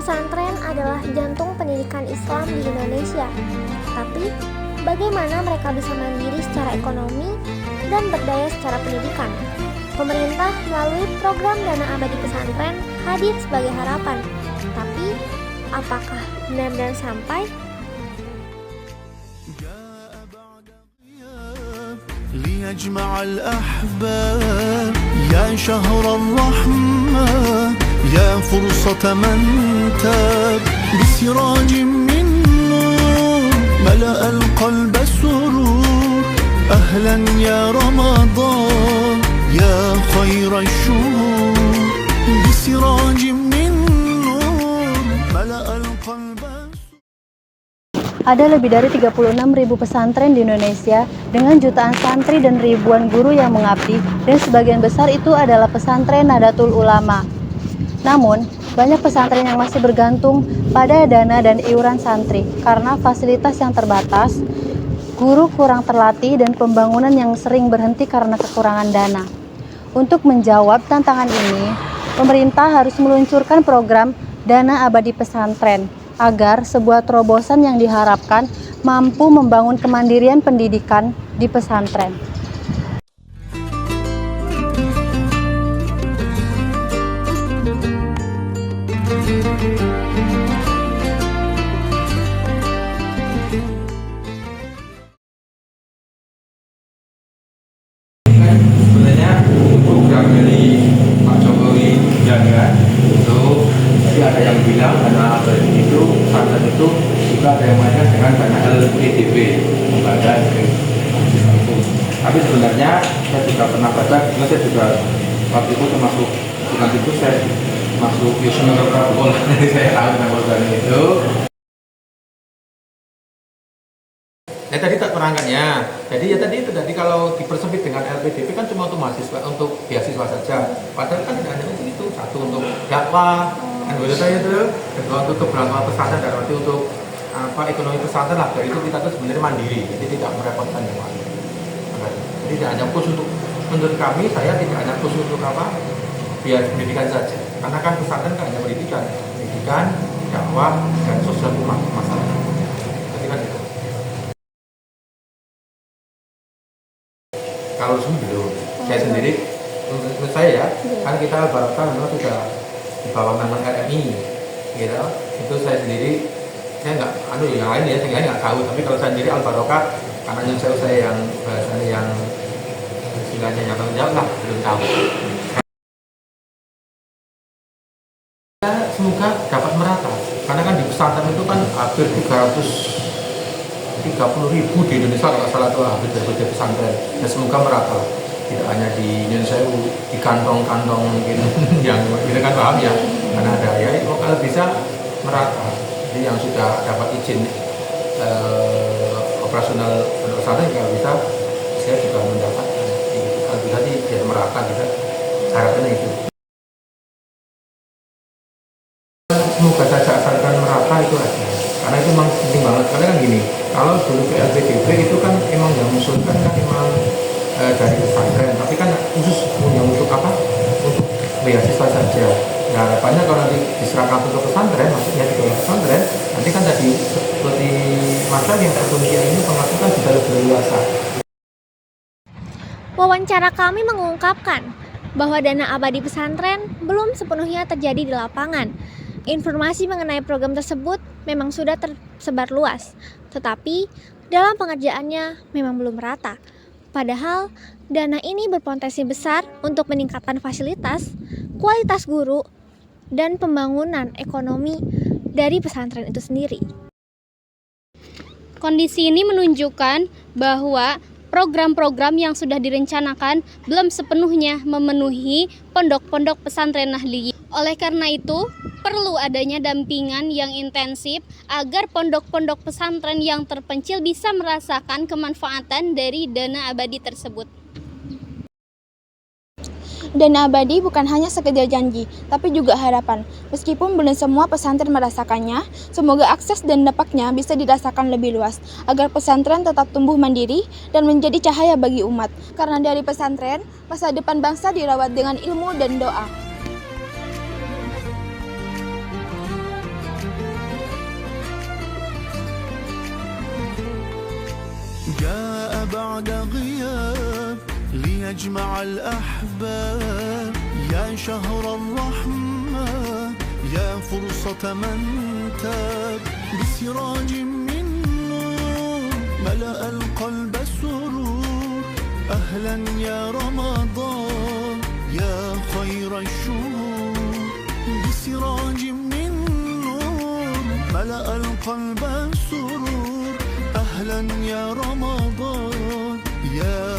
Pesantren adalah jantung pendidikan Islam di Indonesia. Tapi, bagaimana mereka bisa mandiri secara ekonomi dan berdaya secara pendidikan? Pemerintah melalui program Dana Abadi Pesantren hadir sebagai harapan. Tapi, apakah benar-benar sampai? ليجمع الأحباب يا شهر الرحمة يا فرصة من تاب بسراج من نور ملأ القلب سرور أهلا يا رمضان يا خير الشهور بسراج من نور ملأ القلب. Ada lebih dari 36.000 pesantren di Indonesia dengan jutaan santri dan ribuan guru yang mengabdi, dan sebagian besar itu adalah pesantren Nahdlatul Ulama. Namun, banyak pesantren yang masih bergantung pada dana dan iuran santri karena fasilitas yang terbatas, guru kurang terlatih, dan pembangunan yang sering berhenti karena kekurangan dana. Untuk menjawab tantangan ini, pemerintah harus meluncurkan program Dana Abadi Pesantren agar sebuah terobosan yang diharapkan mampu membangun kemandirian pendidikan di pesantren. Sebenarnya program dari Pak Jokowi jaga itu ada yang bilang dana abadi itu pesantren itu juga ada yang mainnya dengan dana LPDP, lembaga itu. Tapi sebenarnya saya juga pernah baca, saya juga waktu itu termasuk bukan itu saya masuk Yusuf Prabowo, jadi saya tahu tentang program itu. Tadi tak perangkatnya. Jadi tadi kalau dipersempit dengan LPDP kan cuma untuk mahasiswa, untuk beasiswa saja. Padahal kan tidak hanya untuk itu, satu untuk dakwah, kan menurut saya itu, kedua untuk keberlangsungan pesantren dan nanti untuk ekonomi pesantren lah. Dari itu kita tuh sebenarnya mandiri, jadi tidak merepotkan yang lain. Jadi tidak hanya khusus untuk, menurut kami saya tidak hanya khusus untuk biaya pendidikan saja. Karena kan pesantren kan hanya pendidikan, dakwah dan sosial umat masyarakat. Jadi kan itu. Kalau belum, saya sendiri, menurut saya ya, kan kita Barokah memang sudah di bawah nama RMI, gitu. Itu saya sendiri, saya nggak, yang lain ya, saya nggak tahu. Tapi kalau saya sendiri Al Barokah, karena saya yang bahasanya yang istilahnya yang tanggung jawab lah, belum tahu. Semoga dapat merata, karena kan di pesantren itu kan hampir 330.000 di Indonesia kalau salah itu hampir dari pesantren, dan semoga merata, tidak hanya di Indonesia di kantong-kantong gitu yang kita kan paham ya, karena ada ya kalau bisa merata. Jadi yang sudah dapat izin operasional pesantren kalau bisa saya juga mendapatkan, kalau bisa biar merata juga, harapannya itu. Semoga saja asalkan merata itu aja, karena itu memang penting banget. Karena kan gini, kalau dulu ke LPDP itu kan emang yang mengusulkan kan emang dari pesantren, tapi kan khusus yang untuk apa? Untuk beasiswa saja. Nah, harapannya kalau diserahkan untuk pesantren, maksudnya di dalam pesantren, nanti kan tadi seperti masa yang terkuncian ini pengasuhan bisa lebih luasa. Wawancara kami mengungkapkan bahwa dana abadi pesantren belum sepenuhnya terjadi di lapangan. Informasi mengenai program tersebut memang sudah tersebar luas, tetapi dalam pengerjaannya memang belum merata. Padahal dana ini berpotensi besar untuk meningkatkan fasilitas, kualitas guru, dan pembangunan ekonomi dari pesantren itu sendiri. Kondisi ini menunjukkan bahwa program-program yang sudah direncanakan belum sepenuhnya memenuhi pondok-pondok pesantren Nahdliyah. Oleh karena itu, perlu adanya dampingan yang intensif agar pondok-pondok pesantren yang terpencil bisa merasakan kemanfaatan dari dana abadi tersebut. Dana abadi bukan hanya sekedar janji, tapi juga harapan. Meskipun belum semua pesantren merasakannya, semoga akses dan dampaknya bisa dirasakan lebih luas, agar pesantren tetap tumbuh mandiri dan menjadi cahaya bagi umat. Karena dari pesantren, masa depan bangsa dirawat dengan ilmu dan doa. بعد غياب ليجمع الأحباب يا شهر الرحمة يا فرصة من تاب بسراج من نور ملأ القلب سرور أهلا يا رمضان يا خير الشهور بسراج من نور ملأ القلب سرور أهلا يا رمضان يا